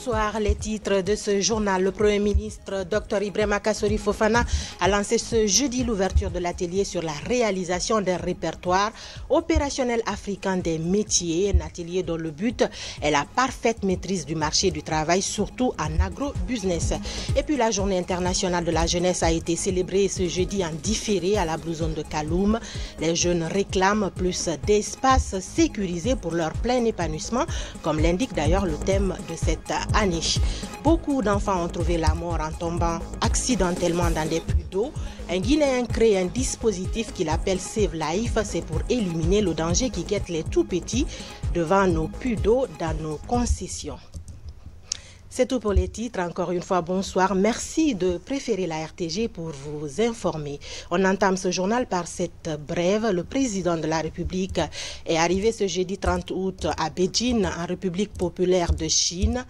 Bonsoir, les titres de ce journal. Le Premier ministre Dr Ibrahima Kassori Fofana a lancé ce jeudi l'ouverture de l'atelier sur la réalisation d'un répertoire opérationnel africain des métiers, un atelier dont le but est la parfaite maîtrise du marché du travail, surtout en agro-business. Et puis la journée internationale de la jeunesse a été célébrée ce jeudi en différé à la Blue Zone de Kaloum. Les jeunes réclament plus d'espace sécurisé pour leur plein épanouissement, comme l'indique d'ailleurs le thème de cette année. Beaucoup d'enfants ont trouvé la mort en tombant accidentellement dans des puits d'eau. Un Guinéen crée un dispositif qu'il appelle Save Life. C'est pour éliminer le danger qui guette les tout petits devant nos puits d'eau dans nos concessions. C'est tout pour les titres. Encore une fois, bonsoir. Merci de préférer la RTG pour vous informer. On entame ce journal par cette brève. Le président de la République est arrivé ce jeudi 30 août à Beijing, en République populaire de Chine.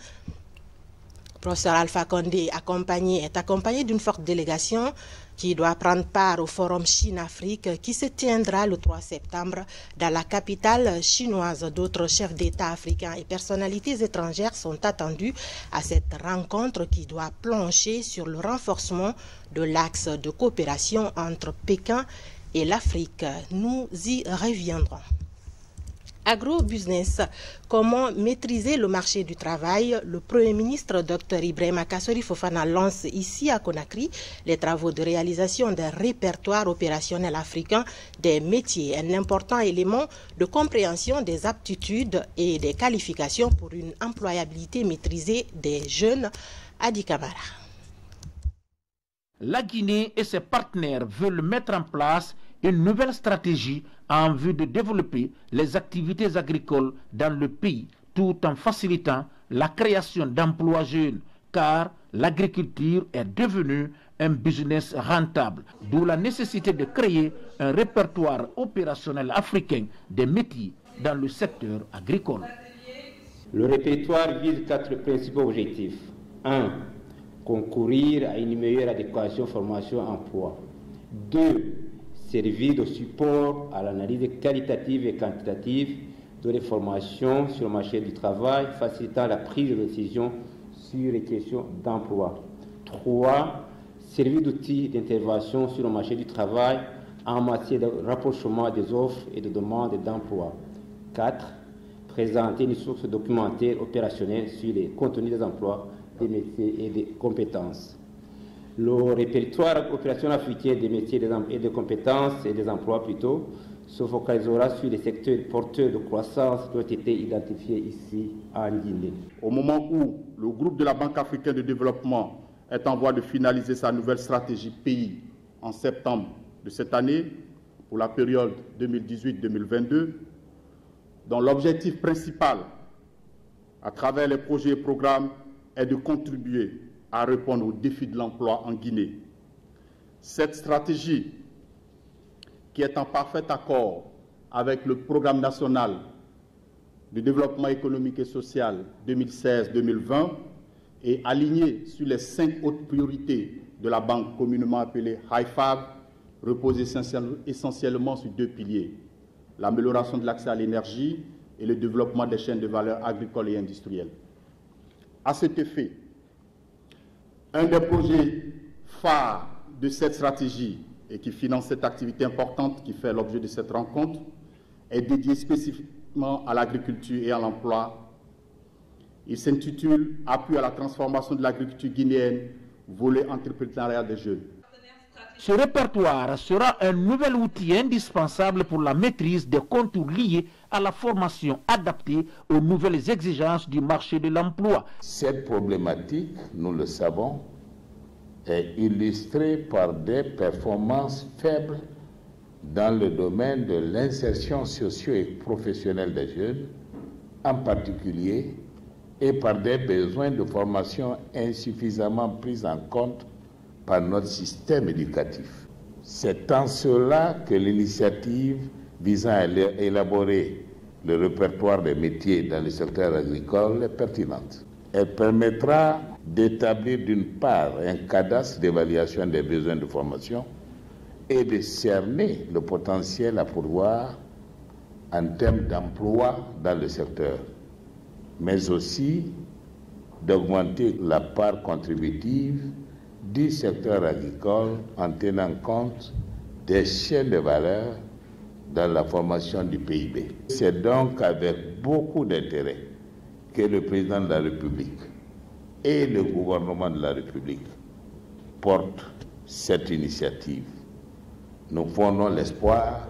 Professeur Alpha Condé est accompagné d'une forte délégation qui doit prendre part au forum Chine-Afrique qui se tiendra le 3 septembre dans la capitale chinoise. D'autres chefs d'État africains et personnalités étrangères sont attendus à cette rencontre qui doit plancher sur le renforcement de l'axe de coopération entre Pékin et l'Afrique. Nous y reviendrons. Agro-business, comment maîtriser le marché du travail? Le Premier ministre Dr Ibrahima Kassori Fofana lance ici à Conakry les travaux de réalisation d'un répertoire opérationnel africain des métiers, un important élément de compréhension des aptitudes et des qualifications pour une employabilité maîtrisée des jeunes. Adi Kamara. La Guinée et ses partenaires veulent mettre en place une nouvelle stratégie en vue de développer les activités agricoles dans le pays tout en facilitant la création d'emplois jeunes car l'agriculture est devenue un business rentable, d'où la nécessité de créer un répertoire opérationnel africain des métiers dans le secteur agricole. Le répertoire vise 4 principaux objectifs. 1. Concourir à une meilleure adéquation formation-emploi. 2. Servir de support à l'analyse qualitative et quantitative de les formations sur le marché du travail, facilitant la prise de décision sur les questions d'emploi. 3. Servir d'outil d'intervention sur le marché du travail en matière de rapprochement des offres et de demandes d'emploi. 4. Présenter une source documentaire opérationnelle sur les contenus des emplois, des métiers et des compétences. Le répertoire opérationnel africain des métiers et des compétences et des emplois plutôt se focalisera sur les secteurs porteurs de croissance qui ont été identifiés ici en Guinée. Au moment où le groupe de la Banque africaine de développement est en voie de finaliser sa nouvelle stratégie pays en septembre de cette année pour la période 2018-2022, dont l'objectif principal à travers les projets et programmes est de contribuer à répondre aux défis de l'emploi en Guinée. Cette stratégie, qui est en parfait accord avec le Programme national de développement économique et social 2016-2020, est alignée sur les 5 hautes priorités de la banque communément appelée HIFAB, repose essentiellement sur 2 piliers, l'amélioration de l'accès à l'énergie et le développement des chaînes de valeur agricoles et industrielles. À cet effet, un des projets phares de cette stratégie et qui finance cette activité importante qui fait l'objet de cette rencontre est dédié spécifiquement à l'agriculture et à l'emploi. Il s'intitule « Appui à la transformation de l'agriculture guinéenne, volet entrepreneuriat des jeunes ». Ce répertoire sera un nouvel outil indispensable pour la maîtrise des contours liés à la formation adaptée aux nouvelles exigences du marché de l'emploi. Cette problématique, nous le savons, est illustrée par des performances faibles dans le domaine de l'insertion socio- et professionnelle des jeunes, en particulier, et par des besoins de formation insuffisamment pris en compte par notre système éducatif. C'est en cela que l'initiative visant à élaborer le répertoire des métiers dans le secteur agricole est pertinente. Elle permettra d'établir d'une part un cadastre d'évaluation des besoins de formation et de cerner le potentiel à pourvoir en termes d'emploi dans le secteur, mais aussi d'augmenter la part contributive du secteur agricole en tenant compte des chaînes de valeur dans la formation du PIB. C'est donc avec beaucoup d'intérêt que le président de la République et le gouvernement de la République portent cette initiative. Nous fondons l'espoir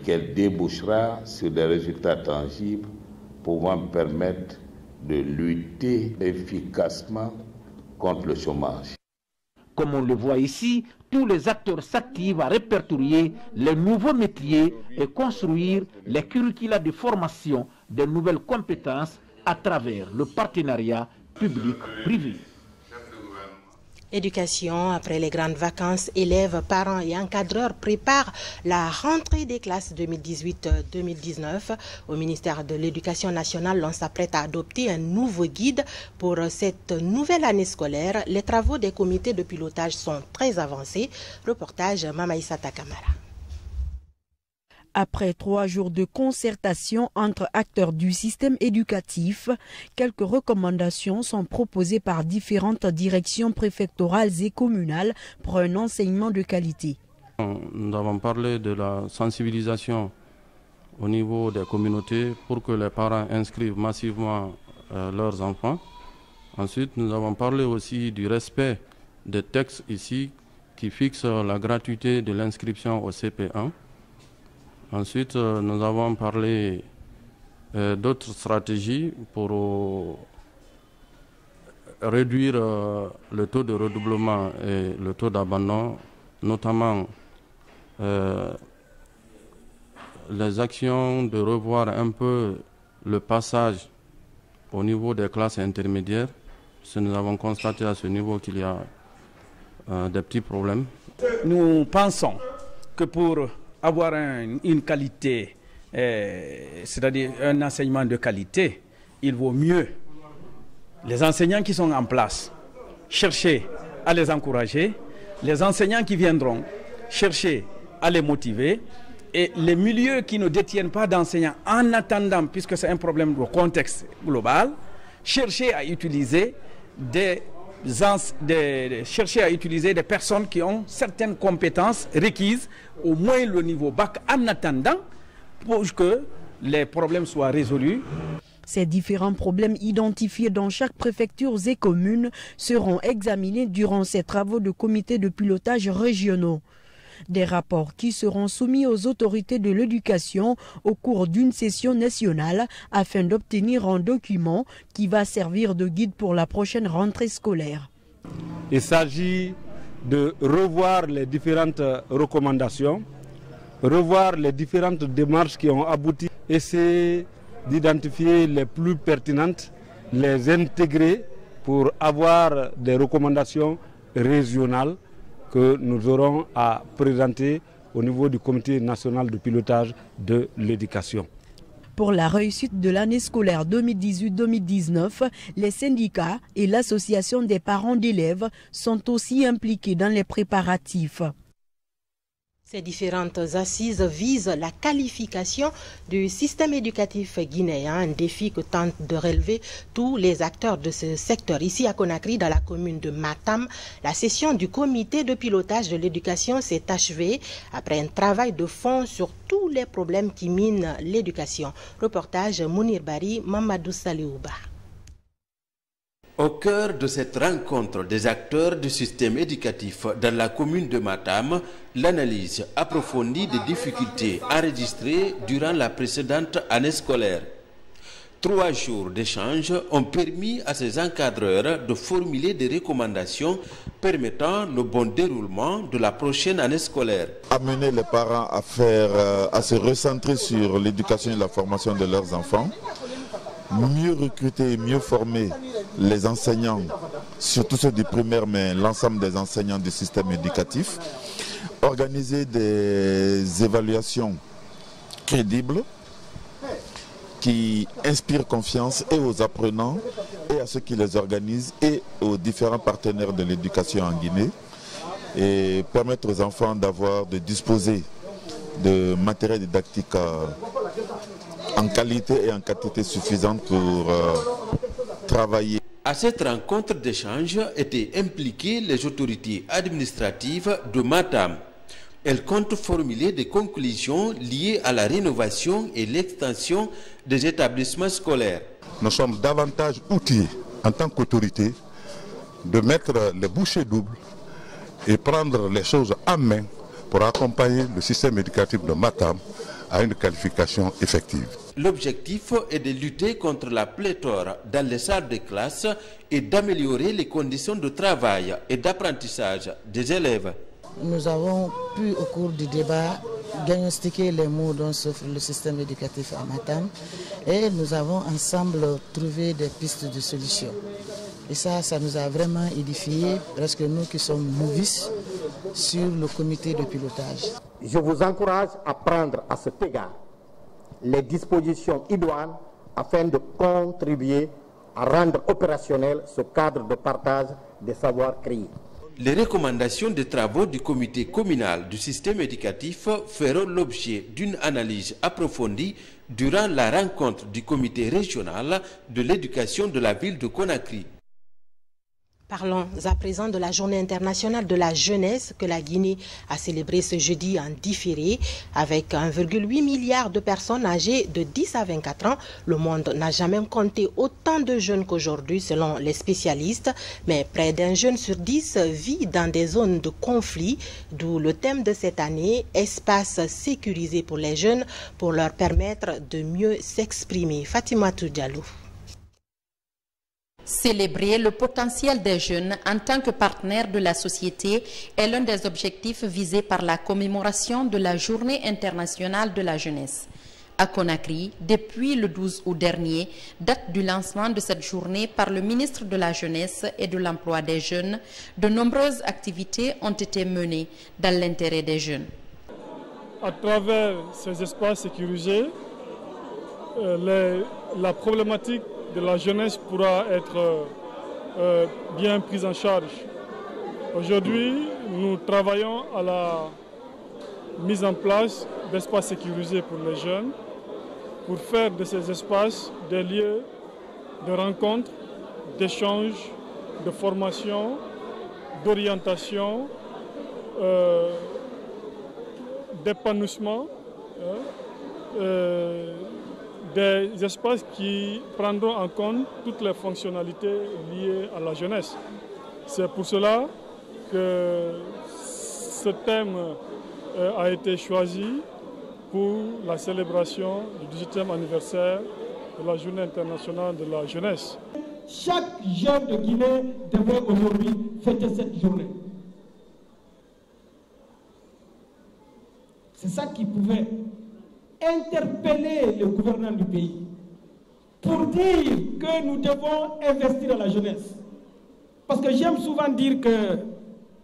qu'elle débouchera sur des résultats tangibles pouvant permettre de lutter efficacement contre le chômage. Comme on le voit ici, tous les acteurs s'activent à répertorier les nouveaux métiers et construire les curricula de formation des nouvelles compétences à travers le partenariat public-privé. Éducation, après les grandes vacances, élèves, parents et encadreurs préparent la rentrée des classes 2018-2019. Au ministère de l'Éducation nationale, on s'apprête à adopter un nouveau guide pour cette nouvelle année scolaire. Les travaux des comités de pilotage sont très avancés. Reportage Mamaïsa Takamara. Après 3 jours de concertation entre acteurs du système éducatif, quelques recommandations sont proposées par différentes directions préfectorales et communales pour un enseignement de qualité. Nous avons parlé de la sensibilisation au niveau des communautés pour que les parents inscrivent massivement leurs enfants. Ensuite, nous avons parlé aussi du respect des textes ici qui fixent la gratuité de l'inscription au CP1. Ensuite, nous avons parlé d'autres stratégies pour réduire le taux de redoublement et le taux d'abandon, notamment les actions de revoir un peu le passage au niveau des classes intermédiaires, parce que nous avons constaté à ce niveau qu'il y a des petits problèmes. Nous pensons que pour avoir une qualité, c'est-à-dire un enseignement de qualité, il vaut mieux les enseignants qui sont en place, chercher à les encourager, les enseignants qui viendront, chercher à les motiver, et les milieux qui ne détiennent pas d'enseignants en attendant, puisque c'est un problème de contexte global, chercher à utiliser des personnes qui ont certaines compétences requises, au moins le niveau bac, en attendant pour que les problèmes soient résolus. Ces différents problèmes identifiés dans chaque préfecture et commune seront examinés durant ces travaux de comités de pilotage régionaux. Des rapports qui seront soumis aux autorités de l'éducation au cours d'une session nationale afin d'obtenir un document qui va servir de guide pour la prochaine rentrée scolaire. Il s'agit de revoir les différentes recommandations, revoir les différentes démarches qui ont abouti, essayer d'identifier les plus pertinentes, les intégrer pour avoir des recommandations régionales que nous aurons à présenter au niveau du comité national de pilotage de l'éducation. Pour la réussite de l'année scolaire 2018-2019, les syndicats et l'association des parents d'élèves sont aussi impliqués dans les préparatifs. Ces différentes assises visent la qualification du système éducatif guinéen, un défi que tentent de relever tous les acteurs de ce secteur. Ici à Conakry, dans la commune de Matam, la session du comité de pilotage de l'éducation s'est achevée après un travail de fond sur tous les problèmes qui minent l'éducation. Reportage Mounir Bari, Mamadou Saliouba. Au cœur de cette rencontre des acteurs du système éducatif dans la commune de Matam, l'analyse approfondie des difficultés enregistrées durant la précédente année scolaire. 3 jours d'échange ont permis à ces encadreurs de formuler des recommandations permettant le bon déroulement de la prochaine année scolaire. Amener les parents à se recentrer sur l'éducation et la formation de leurs enfants, mieux recruter et mieux former les enseignants, surtout ceux du primaire, mais l'ensemble des enseignants du système éducatif, organiser des évaluations crédibles qui inspire confiance et aux apprenants et à ceux qui les organisent et aux différents partenaires de l'éducation en Guinée, et permettre aux enfants de disposer de matériel didactique en qualité et en quantité suffisante pour travailler. À cette rencontre d'échange étaient impliquées les autorités administratives de Matam. Elles comptent formuler des conclusions liées à la rénovation et l'extension des établissements scolaires. Nous sommes davantage outillés en tant qu'autorité de mettre les bouchées doubles et prendre les choses en main pour accompagner le système éducatif de Matam à une qualification effective. L'objectif est de lutter contre la pléthore dans les salles de classe et d'améliorer les conditions de travail et d'apprentissage des élèves. Nous avons pu, au cours du débat, diagnostiquer les maux dont souffre le système éducatif à Matam et nous avons ensemble trouvé des pistes de solutions. Et ça nous a vraiment édifié, presque nous qui sommes novices, sur le comité de pilotage. Je vous encourage à prendre à cet égard les dispositions idoines afin de contribuer à rendre opérationnel ce cadre de partage des savoirs créés. Les recommandations des travaux du comité communal du système éducatif feront l'objet d'une analyse approfondie durant la rencontre du comité régional de l'éducation de la ville de Conakry. Parlons à présent de la Journée internationale de la jeunesse que la Guinée a célébrée ce jeudi en différé. Avec 1,8 milliard de personnes âgées de 10 à 24 ans, le monde n'a jamais compté autant de jeunes qu'aujourd'hui selon les spécialistes. Mais près d'un jeune sur 10 vit dans des zones de conflit, d'où le thème de cette année, espace sécurisé pour les jeunes pour leur permettre de mieux s'exprimer. Fatima Diallo. Célébrer le potentiel des jeunes en tant que partenaire de la société est l'un des objectifs visés par la commémoration de la Journée internationale de la jeunesse. À Conakry, depuis le 12 août dernier, date du lancement de cette journée par le ministre de la Jeunesse et de l'Emploi des jeunes, de nombreuses activités ont été menées dans l'intérêt des jeunes. À travers ces espaces sécurisés, la problématique de la jeunesse pourra être bien prise en charge. Aujourd'hui, nous travaillons à la mise en place d'espaces sécurisés pour les jeunes, pour faire de ces espaces des lieux de rencontre, d'échange, de formation, d'orientation, d'épanouissement, des espaces qui prendront en compte toutes les fonctionnalités liées à la jeunesse. C'est pour cela que ce thème a été choisi pour la célébration du 18e anniversaire de la Journée internationale de la jeunesse. Chaque jeune de Guinée devrait aujourd'hui fêter cette journée. C'est ça qui pouvait interpeller le gouvernement du pays pour dire que nous devons investir dans la jeunesse. Parce que j'aime souvent dire que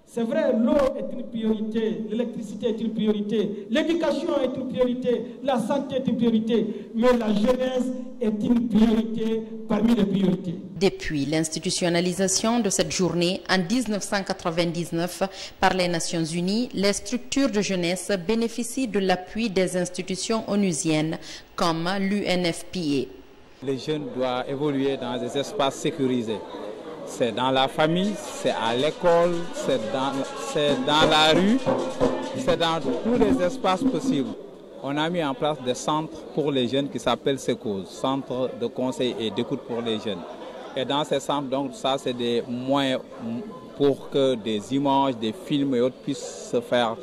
c'est vrai, l'eau est une priorité, l'électricité est une priorité, l'éducation est une priorité, la santé est une priorité, mais la jeunesse est une priorité parmi les priorités. Depuis l'institutionnalisation de cette journée en 1999 par les Nations Unies, les structures de jeunesse bénéficient de l'appui des institutions onusiennes comme l'UNFPA. Les jeunes doivent évoluer dans des espaces sécurisés. C'est dans la famille, c'est à l'école, c'est dans la rue, c'est dans tous les espaces possibles. On a mis en place des centres pour les jeunes qui s'appellent SECOS, Centres de conseil et d'écoute pour les jeunes. Et dans ces centres, donc, ça c'est des moyens pour que des images, des films et autres puissent se faire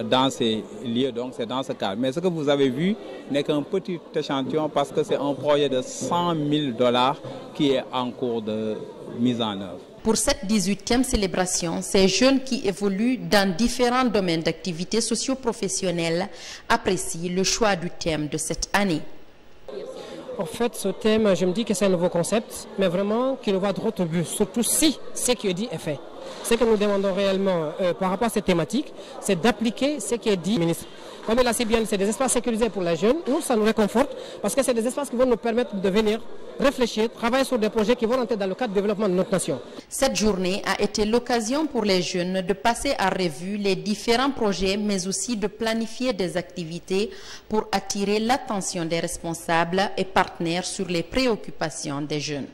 dans ces lieux, donc c'est dans ce cadre. Mais ce que vous avez vu n'est qu'un petit échantillon parce que c'est un projet de 100 000 $ qui est en cours de mise en œuvre. Pour cette 18e célébration, ces jeunes qui évoluent dans différents domaines d'activité socio-professionnelle apprécient le choix du thème de cette année. En fait, ce thème, je me dis que c'est un nouveau concept, mais vraiment qui nous va droit au but, surtout si ce qui est dit est fait. Ce que nous demandons réellement par rapport à cette thématique, c'est d'appliquer ce qui est dit, ministre. Comme il a si bien, c'est des espaces sécurisés pour les jeunes. Nous, ça nous réconforte parce que c'est des espaces qui vont nous permettre de venir réfléchir, travailler sur des projets qui vont entrer dans le cadre du développement de notre nation. Cette journée a été l'occasion pour les jeunes de passer à revue les différents projets, mais aussi de planifier des activités pour attirer l'attention des responsables et partenaires sur les préoccupations des jeunes.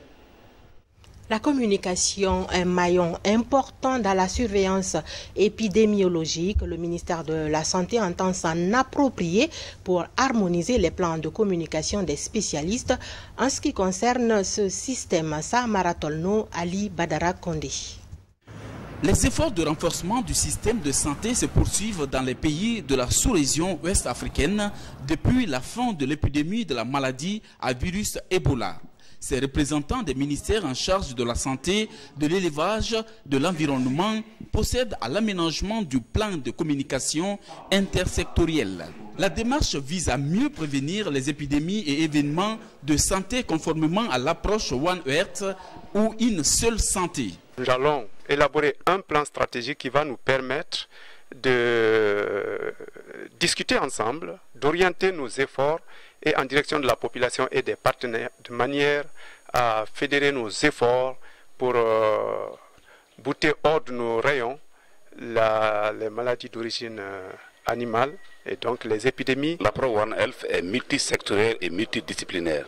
La communication est un maillon important dans la surveillance épidémiologique. Le ministère de la Santé entend s'en approprier pour harmoniser les plans de communication des spécialistes. En ce qui concerne ce système, Saamara Tolno, Ali Badara Kondé. Les efforts de renforcement du système de santé se poursuivent dans les pays de la sous-région ouest-africaine depuis la fin de l'épidémie de la maladie à virus Ebola. Ces représentants des ministères en charge de la santé, de l'élevage, de l'environnement procèdent à l'aménagement du plan de communication intersectoriel. La démarche vise à mieux prévenir les épidémies et événements de santé conformément à l'approche One Health ou une seule santé. Nous allons élaborer un plan stratégique qui va nous permettre de discuter ensemble, d'orienter nos efforts et en direction de la population et des partenaires, de manière à fédérer nos efforts pour bouter hors de nos rayons les maladies d'origine animale et donc les épidémies. L'approche One Health est multisectorielle et multidisciplinaire.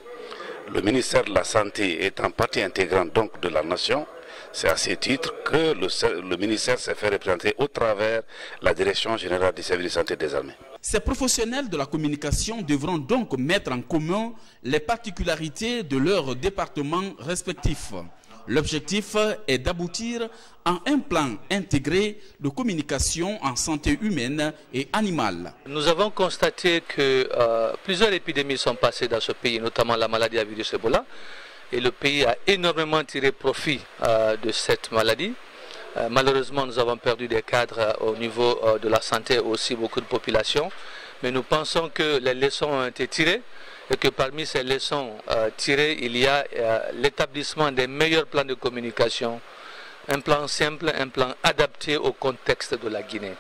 Le ministère de la Santé est en partie intégrante donc de la nation. C'est à ce titre que le ministère s'est fait représenter au travers la Direction générale des services de santé des armées. Ces professionnels de la communication devront donc mettre en commun les particularités de leurs départements respectifs. L'objectif est d'aboutir à un plan intégré de communication en santé humaine et animale. Nous avons constaté que plusieurs épidémies sont passées dans ce pays, notamment la maladie à virus Ebola. Et le pays a énormément tiré profit de cette maladie. Malheureusement, nous avons perdu des cadres au niveau de la santé, aussi beaucoup de population. Mais nous pensons que les leçons ont été tirées et que parmi ces leçons tirées, il y a l'établissement des meilleurs plans de communication. Un plan simple, un plan adapté au contexte de la Guinée.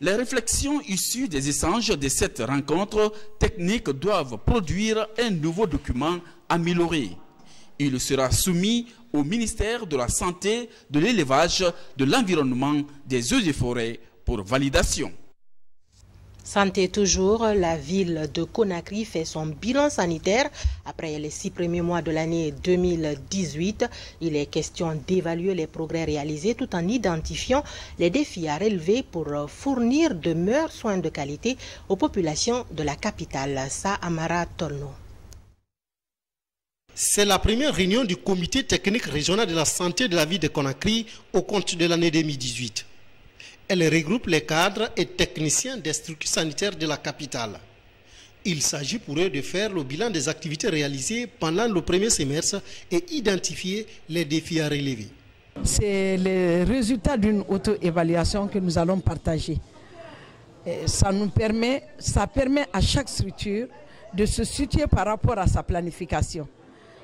Les réflexions issues des échanges de cette rencontre technique doivent produire un nouveau document amélioré. Il sera soumis au ministère de la Santé, de l'Élevage, de l'Environnement, des Eaux et Forêts pour validation. Santé toujours, la ville de Conakry fait son bilan sanitaire après les 6 premiers mois de l'année 2018. Il est question d'évaluer les progrès réalisés tout en identifiant les défis à relever pour fournir de meilleurs soins de qualité aux populations de la capitale. Saamara Tolno. C'est la première réunion du comité technique régional de la santé de la ville de Conakry au compte de l'année 2018. Elle regroupe les cadres et techniciens des structures sanitaires de la capitale. Il s'agit pour eux de faire le bilan des activités réalisées pendant le premier semestre et identifier les défis à relever. C'est le résultat d'une auto-évaluation que nous allons partager. Ça permet à chaque structure de se situer par rapport à sa planification.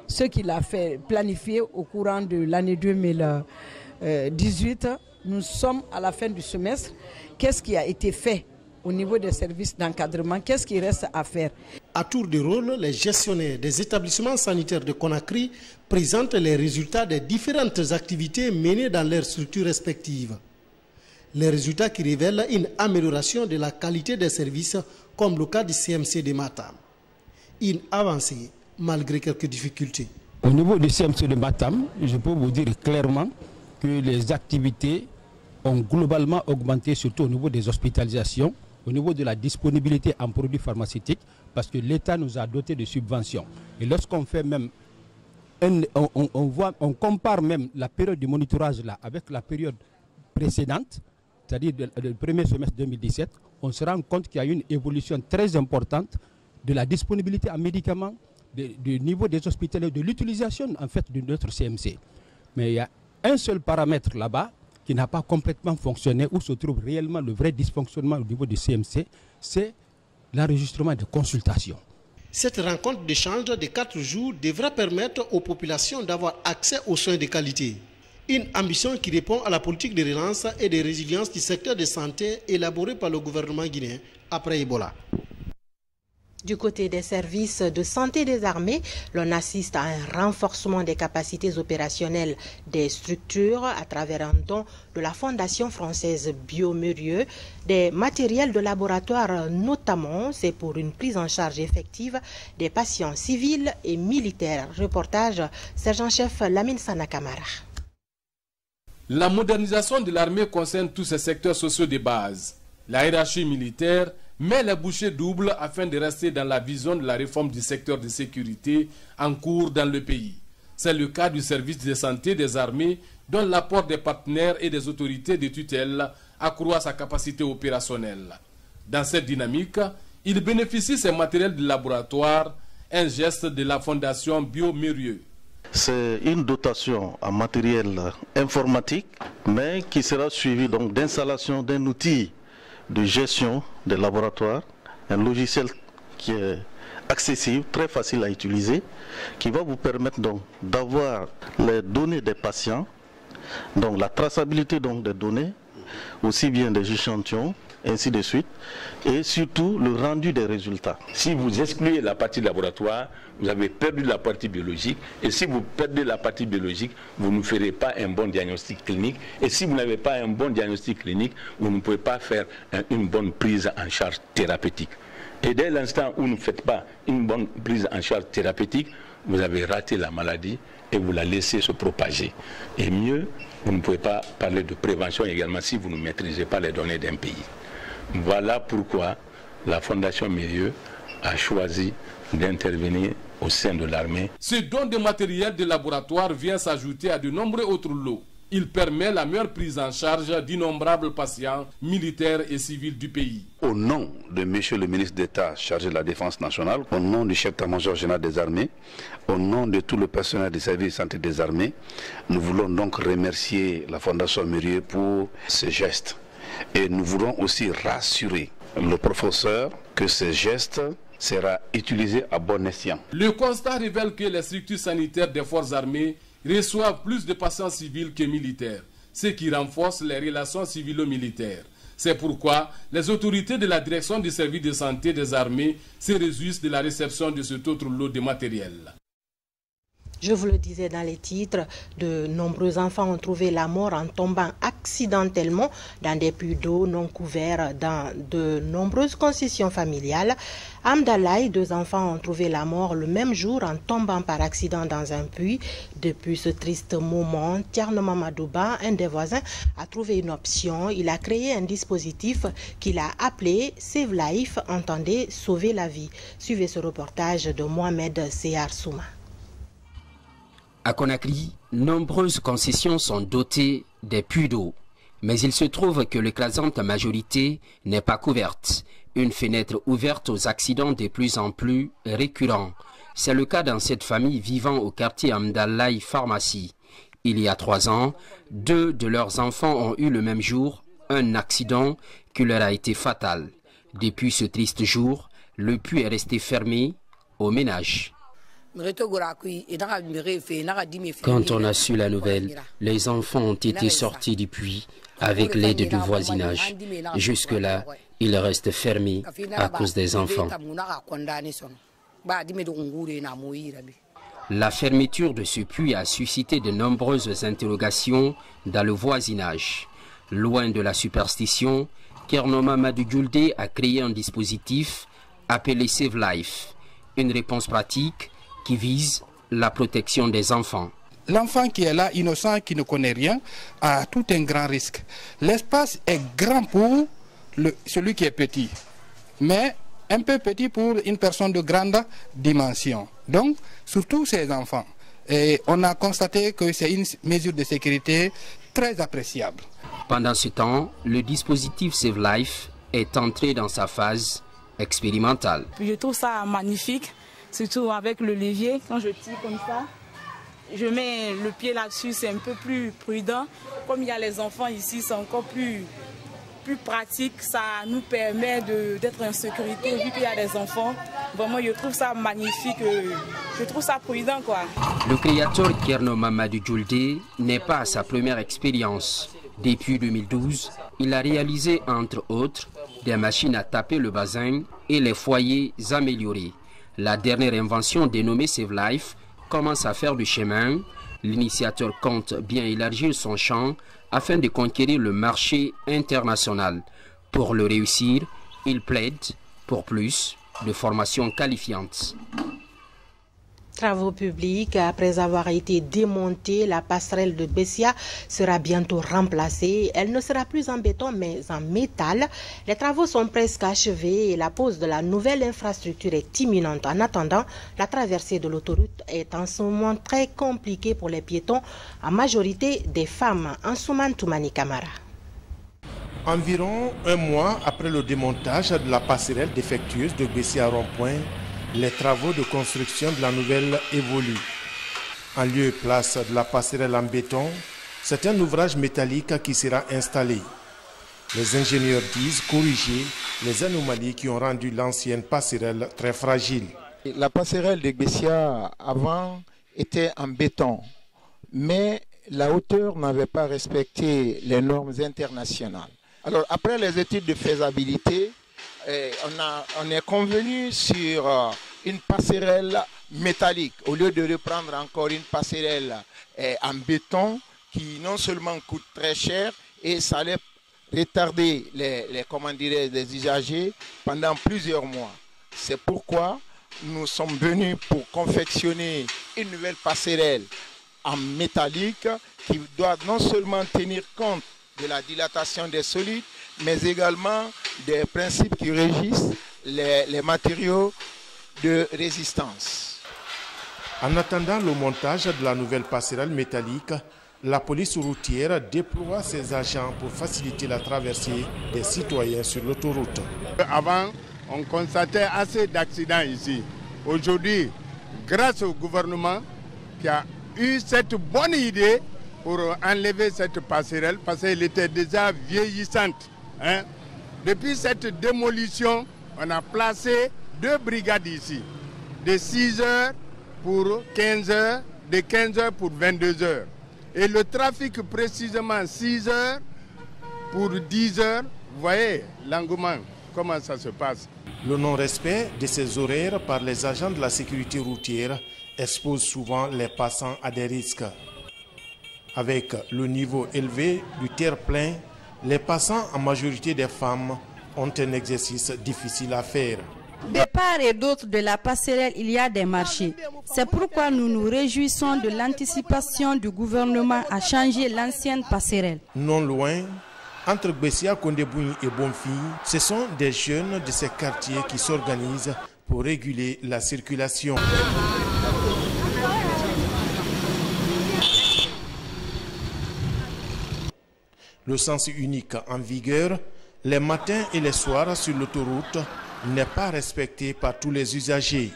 Ce qu'il a fait planifier au courant de l'année 2018, nous sommes à la fin du semestre. Qu'est-ce qui a été fait au niveau des services d'encadrement? Qu'est-ce qui reste à faire? À tour de rôle, les gestionnaires des établissements sanitaires de Conakry présentent les résultats des différentes activités menées dans leurs structures respectives. Les résultats qui révèlent une amélioration de la qualité des services, comme le cas du CMC de Matam. Une avancée malgré quelques difficultés. Au niveau du CMC de Matam, je peux vous dire clairement que les activités ont globalement augmenté, surtout au niveau des hospitalisations, au niveau de la disponibilité en produits pharmaceutiques, parce que l'État nous a doté de subventions. Et lorsqu'on fait même, on compare même la période du monitorage là avec la période précédente, c'est-à-dire le premier semestre 2017, on se rend compte qu'il y a eu une évolution très importante de la disponibilité en médicaments, du niveau des hospitaliers, de l'utilisation en fait de notre CMC. Mais il y a un seul paramètre là-bas qui n'a pas complètement fonctionné, où se trouve réellement le vrai dysfonctionnement au niveau du CMC, c'est l'enregistrement de consultations. Cette rencontre d'échange de 4 jours devra permettre aux populations d'avoir accès aux soins de qualité. Une ambition qui répond à la politique de relance et de résilience du secteur de santé élaborée par le gouvernement guinéen après Ebola. Du côté des services de santé des armées, l'on assiste à un renforcement des capacités opérationnelles des structures à travers un don de la Fondation française Biomérieux, des matériels de laboratoire notamment. C'est pour une prise en charge effective des patients civils et militaires. Reportage sergent-chef Lamine Sanakamara. La modernisation de l'armée concerne tous ces secteurs sociaux de base. La hiérarchie militaire met les bouchées doubles afin de rester dans la vision de la réforme du secteur de sécurité en cours dans le pays. C'est le cas du service de santé des armées dont l'apport des partenaires et des autorités de tutelle accroît sa capacité opérationnelle. Dans cette dynamique, il bénéficie ces matériels de laboratoire, un geste de la Fondation Biomérieux. C'est une dotation en matériel informatique, mais qui sera suivie donc d'installation d'un outil de gestion des laboratoires, un logiciel qui est accessible, très facile à utiliser, qui va vous permettre donc d'avoir les données des patients, donc la traçabilité donc des données, aussi bien des échantillons, ainsi de suite, et surtout le rendu des résultats. Si vous excluez la partie laboratoire, vous avez perdu la partie biologique, et si vous perdez la partie biologique, vous ne ferez pas un bon diagnostic clinique, et si vous n'avez pas un bon diagnostic clinique, vous ne pouvez pas faire une bonne prise en charge thérapeutique. Et dès l'instant où vous ne faites pas une bonne prise en charge thérapeutique, vous avez raté la maladie et vous la laissez se propager. Et mieux, vous ne pouvez pas parler de prévention également si vous ne maîtrisez pas les données d'un pays. Voilà pourquoi la Fondation Biomérieux a choisi d'intervenir au sein de l'armée. Ce don de matériel de laboratoire vient s'ajouter à de nombreux autres lots. Il permet la meilleure prise en charge d'innombrables patients militaires et civils du pays. Au nom de M. le ministre d'État chargé de la Défense nationale, au nom du chef d'état-major général des armées, au nom de tout le personnel des services de santé des armées, nous voulons donc remercier la Fondation Biomérieux pour ce geste. Et nous voulons aussi rassurer le professeur que ce geste sera utilisé à bon escient. Le constat révèle que les structures sanitaires des forces armées reçoivent plus de patients civils que militaires, ce qui renforce les relations civilo-militaires. C'est pourquoi les autorités de la direction du service de santé des armées se réjouissent de la réception de cet autre lot de matériel. Je vous le disais dans les titres, de nombreux enfants ont trouvé la mort en tombant accidentellement dans des puits d'eau non couverts dans de nombreuses concessions familiales. À Amdalaï, 2 enfants ont trouvé la mort le même jour en tombant par accident dans un puits. Depuis ce triste moment, Tierno Mamadouba, un des voisins, a trouvé une option. Il a créé un dispositif qu'il a appelé Save Life, entendez sauver la vie. Suivez ce reportage de Mohamed Seyar Souma. À Conakry, nombreuses concessions sont dotées des puits d'eau. Mais il se trouve que l'écrasante majorité n'est pas couverte. Une fenêtre ouverte aux accidents de plus en plus récurrents. C'est le cas dans cette famille vivant au quartier Amdalaï Pharmacie. Il y a 3 ans, 2 de leurs enfants ont eu le même jour un accident qui leur a été fatal. Depuis ce triste jour, le puits est resté fermé au ménage. Quand on a su la nouvelle, les enfants ont été sortis du puits avec l'aide du voisinage. Jusque-là, il reste fermé à cause des enfants. La fermeture de ce puits a suscité de nombreuses interrogations dans le voisinage. Loin de la superstition, Tierno Mamadou Djoulde a créé un dispositif appelé Save Life, une réponse pratique qui vise la protection des enfants. L'enfant qui est là, innocent, qui ne connaît rien, a tout un grand risque. L'espace est grand pour celui qui est petit, mais un peu petit pour une personne de grande dimension. Donc, surtout ces enfants. Et on a constaté que c'est une mesure de sécurité très appréciable. Pendant ce temps, le dispositif Save Life est entré dans sa phase expérimentale. Je trouve ça magnifique. Surtout avec le levier, quand je tire comme ça, je mets le pied là-dessus, c'est un peu plus prudent. Comme il y a les enfants ici, c'est encore plus pratique. Ça nous permet d'être en sécurité. Vu qu'il y a des enfants, Vraiment, je trouve ça magnifique, je trouve ça prudent, quoi. Le créateur Kerno Mamadou Djoulde n'est pas à sa première expérience. Depuis 2012, il a réalisé, entre autres, des machines à taper le bazin et les foyers améliorés. La dernière invention dénommée Save Life commence à faire du chemin. L'initiateur compte bien élargir son champ afin de conquérir le marché international. Pour le réussir, il plaide pour plus de formations qualifiantes. Travaux publics, après avoir été démontée, la passerelle de Bessia sera bientôt remplacée. Elle ne sera plus en béton mais en métal. Les travaux sont presque achevés et la pose de la nouvelle infrastructure est imminente. En attendant, la traversée de l'autoroute est en ce moment très compliquée pour les piétons, en majorité des femmes. Ansouman Toumani Kamara. Environ un mois après le démontage de la passerelle défectueuse de Bessia Rond-Point, les travaux de construction de la nouvelle évoluent. En lieu et place de la passerelle en béton, c'est un ouvrage métallique qui sera installé. Les ingénieurs disent corriger les anomalies qui ont rendu l'ancienne passerelle très fragile. La passerelle de Bessia avant était en béton, mais la hauteur n'avait pas respecté les normes internationales. Alors après les études de faisabilité, on est convenu sur une passerelle métallique au lieu de reprendre encore une passerelle en béton qui non seulement coûte très cher et ça allait retarder les usagers pendant plusieurs mois. C'est pourquoi nous sommes venus pour confectionner une nouvelle passerelle en métallique qui doit non seulement tenir compte de la dilatation des solides, mais également des principes qui régissent les matériaux de résistance. En attendant le montage de la nouvelle passerelle métallique, la police routière déploie ses agents pour faciliter la traversée des citoyens sur l'autoroute. Avant, on constatait assez d'accidents ici. Aujourd'hui, grâce au gouvernement qui a eu cette bonne idée pour enlever cette passerelle parce qu'elle était déjà vieillissante. Depuis cette démolition, on a placé 2 brigades ici, de 6 heures pour 15 heures, de 15 heures pour 22 heures. Et le trafic précisément 6 heures pour 10 heures, vous voyez l'engouement, comment ça se passe. Le non-respect de ces horaires par les agents de la sécurité routière expose souvent les passants à des risques. Avec le niveau élevé du terre-plein, les passants, en majorité des femmes, ont un exercice difficile à faire. De part et d'autre de la passerelle, il y a des marchés. C'est pourquoi nous nous réjouissons de l'anticipation du gouvernement à changer l'ancienne passerelle. Non loin, entre Bessia, Kondebouni et Bonfille, ce sont des jeunes de ces quartiers qui s'organisent pour réguler la circulation. Le sens unique en vigueur, les matins et les soirs sur l'autoroute, n'est pas respecté par tous les usagers.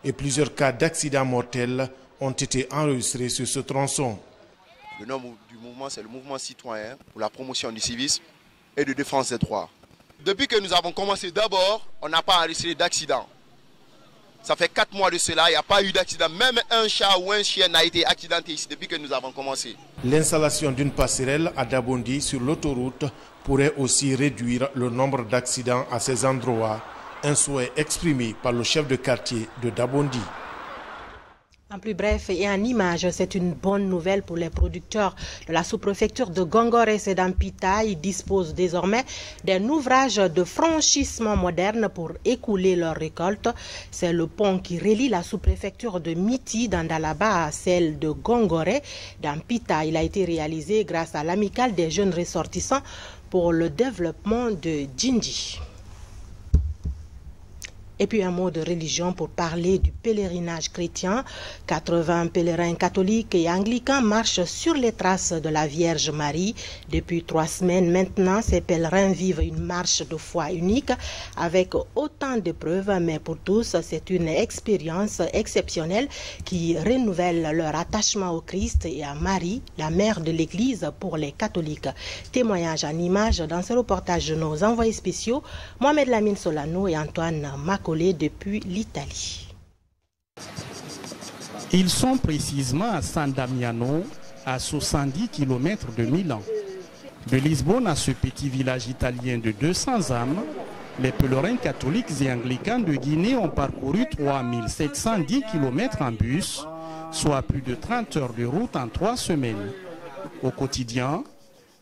Et plusieurs cas d'accidents mortels ont été enregistrés sur ce tronçon. Le nom du mouvement, c'est le mouvement citoyen pour la promotion du civisme et de défense des droits. Depuis que nous avons commencé d'abord, on n'a pas enregistré d'accident. Ça fait 4 mois de cela, il n'y a pas eu d'accident. Même un chat ou un chien n'a été accidenté ici depuis que nous avons commencé. L'installation d'une passerelle à Dabondi sur l'autoroute pourrait aussi réduire le nombre d'accidents à ces endroits. Un souhait exprimé par le chef de quartier de Dabondi. En plus bref et en image, c'est une bonne nouvelle pour les producteurs de la sous-préfecture de Gongoré et d'Ampita. Ils disposent désormais d'un ouvrage de franchissement moderne pour écouler leurs récoltes. C'est le pont qui relie la sous-préfecture de Miti d'Andalaba à celle de Gongoré d'Ampita. Il a été réalisé grâce à l'amicale des jeunes ressortissants pour le développement de Djindji. Et puis un mot de religion pour parler du pèlerinage chrétien. 80 pèlerins catholiques et anglicans marchent sur les traces de la Vierge Marie. Depuis 3 semaines maintenant, ces pèlerins vivent une marche de foi unique avec autant d'épreuves, mais pour tous, c'est une expérience exceptionnelle qui renouvelle leur attachement au Christ et à Marie, la mère de l'Église pour les catholiques. Témoignage en images dans ce reportage de nos envoyés spéciaux, Mohamed Lamine Solano et Antoine Macron. décollé depuis l'Italie. Ils sont précisément à San Damiano, à 70 km de Milan. De Lisbonne à ce petit village italien de 200 âmes, les pèlerins catholiques et anglicans de Guinée ont parcouru 3710 km en bus, soit plus de 30 heures de route en 3 semaines. Au quotidien,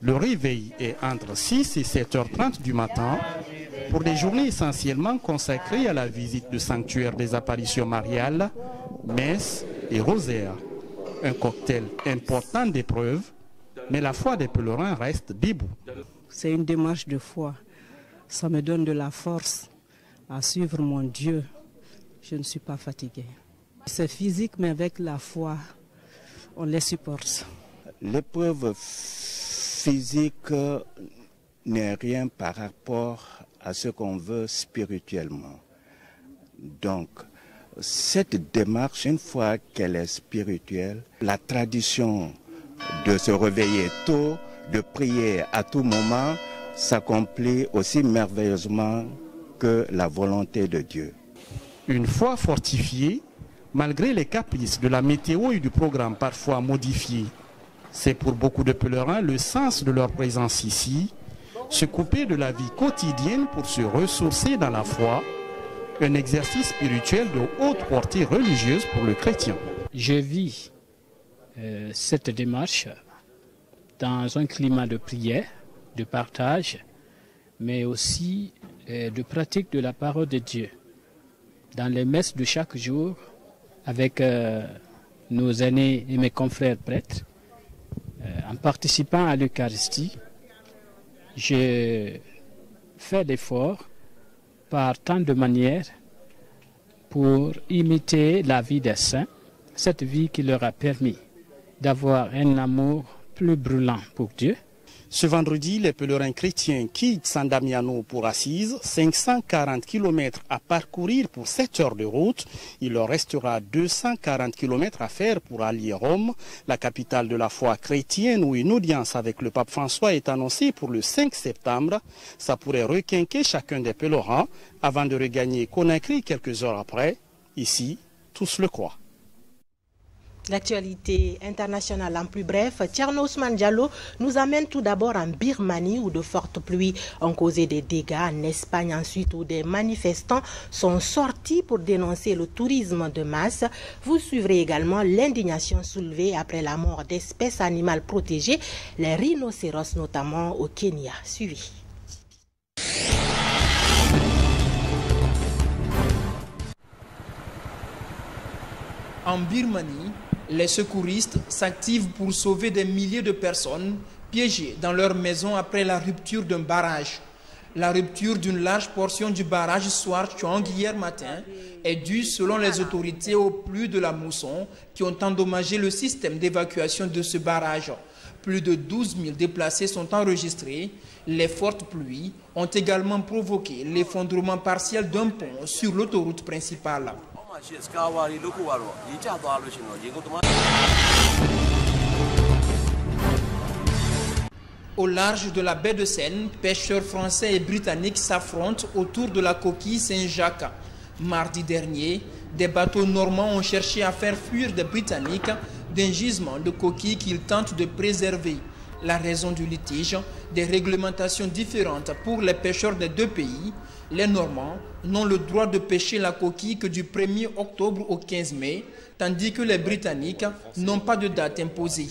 le réveil est entre 6 et 7h30 du matin pour des journées essentiellement consacrées à la visite de sanctuaires des apparitions mariales, messes et rosaires. Un cocktail important d'épreuves, mais la foi des pèlerins reste debout. C'est une démarche de foi. Ça me donne de la force à suivre mon Dieu. Je ne suis pas fatiguée. C'est physique, mais avec la foi, on les supporte. L'épreuve physique n'est rien par rapport à ce qu'on veut spirituellement. Donc, cette démarche, une fois qu'elle est spirituelle, la tradition de se réveiller tôt, de prier à tout moment, s'accomplit aussi merveilleusement que la volonté de Dieu. Une fois fortifiée, malgré les caprices de la météo et du programme parfois modifié, c'est pour beaucoup de pèlerins le sens de leur présence ici, se couper de la vie quotidienne pour se ressourcer dans la foi, un exercice spirituel de haute portée religieuse pour le chrétien. Je vis cette démarche dans un climat de prière, de partage, mais aussi de pratique de la parole de Dieu. Dans les messes de chaque jour, avec nos aînés et mes confrères prêtres, en participant à l'Eucharistie, je fais l'effort par tant de manières pour imiter la vie des saints, cette vie qui leur a permis d'avoir un amour plus brûlant pour Dieu. Ce vendredi, les pèlerins chrétiens quittent San Damiano pour Assise, 540 km à parcourir pour 7 heures de route. Il leur restera 240 km à faire pour allier Rome, la capitale de la foi chrétienne, où une audience avec le pape François est annoncée pour le 5 septembre. Ça pourrait requinquer chacun des pèlerins avant de regagner Conakry quelques heures après. Ici, tous le croient. L'actualité internationale en plus bref, Thierno Ousmane Diallo nous amène tout d'abord en Birmanie où de fortes pluies ont causé des dégâts, en Espagne ensuite où des manifestants sont sortis pour dénoncer le tourisme de masse. Vous suivrez également l'indignation soulevée après la mort d'espèces animales protégées, les rhinocéros notamment au Kenya. Suivi. En Birmanie, les secouristes s'activent pour sauver des milliers de personnes piégées dans leur maison après la rupture d'un barrage. La rupture d'une large portion du barrage Swar Chong hier matin est due, selon les autorités, aux pluies de la mousson qui ont endommagé le système d'évacuation de ce barrage. Plus de 12 000 déplacés sont enregistrés. Les fortes pluies ont également provoqué l'effondrement partiel d'un pont sur l'autoroute principale. Au large de la baie de Seine, pêcheurs français et britanniques s'affrontent autour de la coquille Saint-Jacques. Mardi dernier, des bateaux normands ont cherché à faire fuir des Britanniques d'un gisement de coquilles qu'ils tentent de préserver. La raison du litige, des réglementations différentes pour les pêcheurs des deux pays. Les Normands n'ont le droit de pêcher la coquille que du 1er octobre au 15 mai, tandis que les Britanniques n'ont pas de date imposée.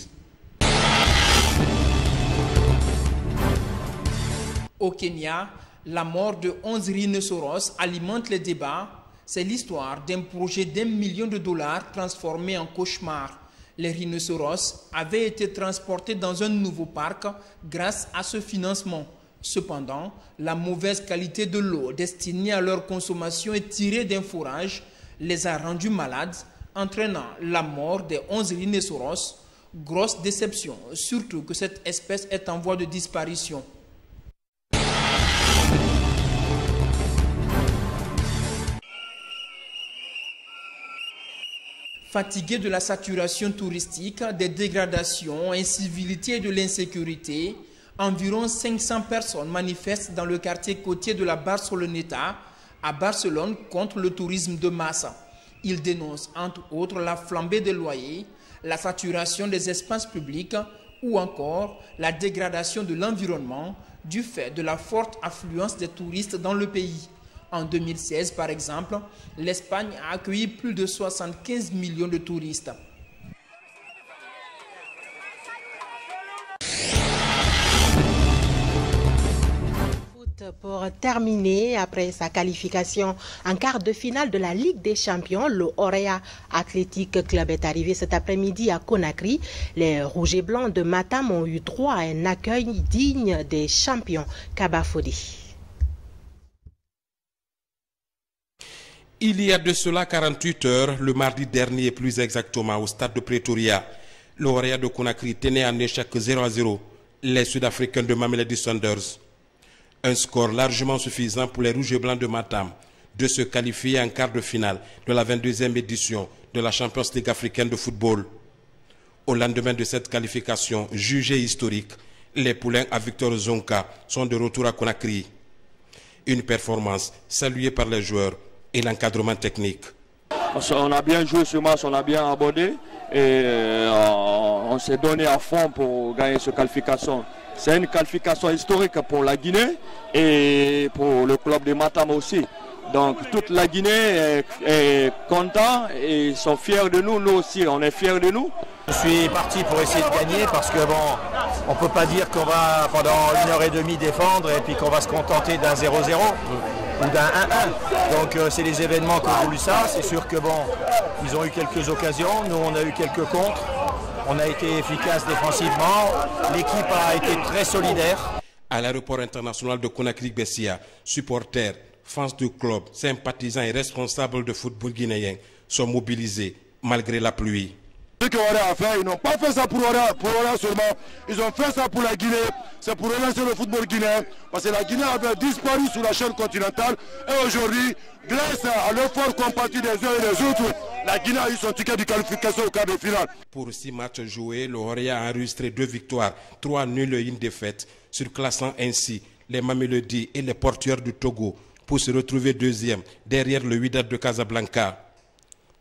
Au Kenya, la mort de 11 rhinocéros alimente les débats. C'est l'histoire d'un projet d'1 million de dollars transformé en cauchemar. Les rhinocéros avaient été transportés dans un nouveau parc grâce à ce financement. Cependant, la mauvaise qualité de l'eau destinée à leur consommation et tirée d'un fourrage les a rendus malades, entraînant la mort des 11 rhinocéros. Grosse déception, surtout que cette espèce est en voie de disparition. Fatigués de la saturation touristique, des dégradations, incivilités et de l'insécurité, environ 500 personnes manifestent dans le quartier côtier de la Barceloneta à Barcelone contre le tourisme de masse. Il dénonce entre autres la flambée des loyers, la saturation des espaces publics ou encore la dégradation de l'environnement du fait de la forte affluence des touristes dans le pays. En 2016, par exemple, l'Espagne a accueilli plus de 75 millions de touristes. Pour terminer, après sa qualification en quart de finale de la Ligue des Champions, le Orea Athletic Club est arrivé cet après-midi à Conakry. Les Rouges et Blancs de Matam ont eu droit à un accueil digne des champions. Kaba Fodi. Il y a de cela 48 heures, le mardi dernier plus exactement, au stade de Pretoria, le Orea de Conakry tenait en échec 0-0 les Sud-Africains de Mamelodi Sundowns. Un score largement suffisant pour les Rouges et Blancs de Matam de se qualifier en quart de finale de la 22e édition de la Champions League africaine de football. Au lendemain de cette qualification jugée historique, les poulains à Victor Zonka sont de retour à Conakry. Une performance saluée par les joueurs et l'encadrement technique. On a bien joué ce match, on a bien abordé et on s'est donné à fond pour gagner cette qualification. C'est une qualification historique pour la Guinée et pour le club de Matam aussi. Donc toute la Guinée est contente et ils sont fiers de nous, nous aussi on est fiers de nous. Je suis parti pour essayer de gagner parce que bon, on ne peut pas dire qu'on va pendant 1h30 défendre et puis qu'on va se contenter d'un 0-0 ou d'un 1-1. Donc c'est les événements qui ont voulu ça. C'est sûr que bon, ils ont eu quelques occasions, nous on a eu quelques contres. On a été efficace défensivement, l'équipe a été très solidaire. À l'aéroport international de Conakry-Bessia, supporters, fans du club, sympathisants et responsables de football guinéen sont mobilisés malgré la pluie. Ce qu'Orea a fait, ils n'ont pas fait ça pour Orea seulement, ils ont fait ça pour la Guinée, c'est pour relancer le football guinéen, parce que la Guinée avait disparu sur la chaîne continentale et aujourd'hui, grâce à l'effort comparti des uns et des autres, la Guinée a eu son ticket de qualification au quart de finale. Pour 6 matchs joués, le Orea a enregistré 2 victoires, 3 nuls et 1 défaite, surclassant ainsi les Mamelodi et les Portuaires du Togo pour se retrouver deuxième derrière le Wydad de Casablanca.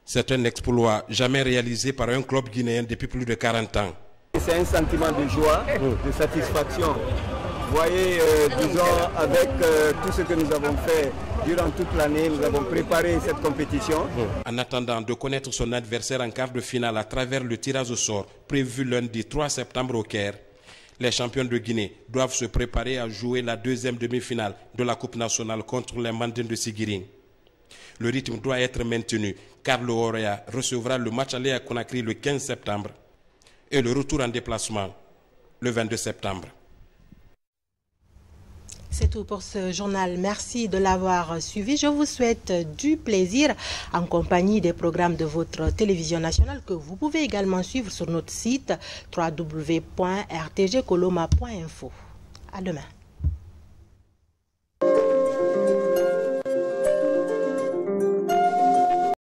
C'est un exploit jamais réalisé par un club guinéen depuis plus de 40 ans. C'est un sentiment de joie, de satisfaction. Vous voyez, disons, avec tout ce que nous avons fait durant toute l'année, nous avons préparé cette compétition. En attendant de connaître son adversaire en quart de finale à travers le tirage au sort prévu lundi 3 septembre au Caire, les champions de Guinée doivent se préparer à jouer la deuxième demi-finale de la Coupe nationale contre les Mandins de Sigiring. Le rythme doit être maintenu car le Orea recevra le match aller à Conakry le 15 septembre et le retour en déplacement le 22 septembre. C'est tout pour ce journal. Merci de l'avoir suivi. Je vous souhaite du plaisir en compagnie des programmes de votre télévision nationale que vous pouvez également suivre sur notre site www.rtgcoloma.info. À demain.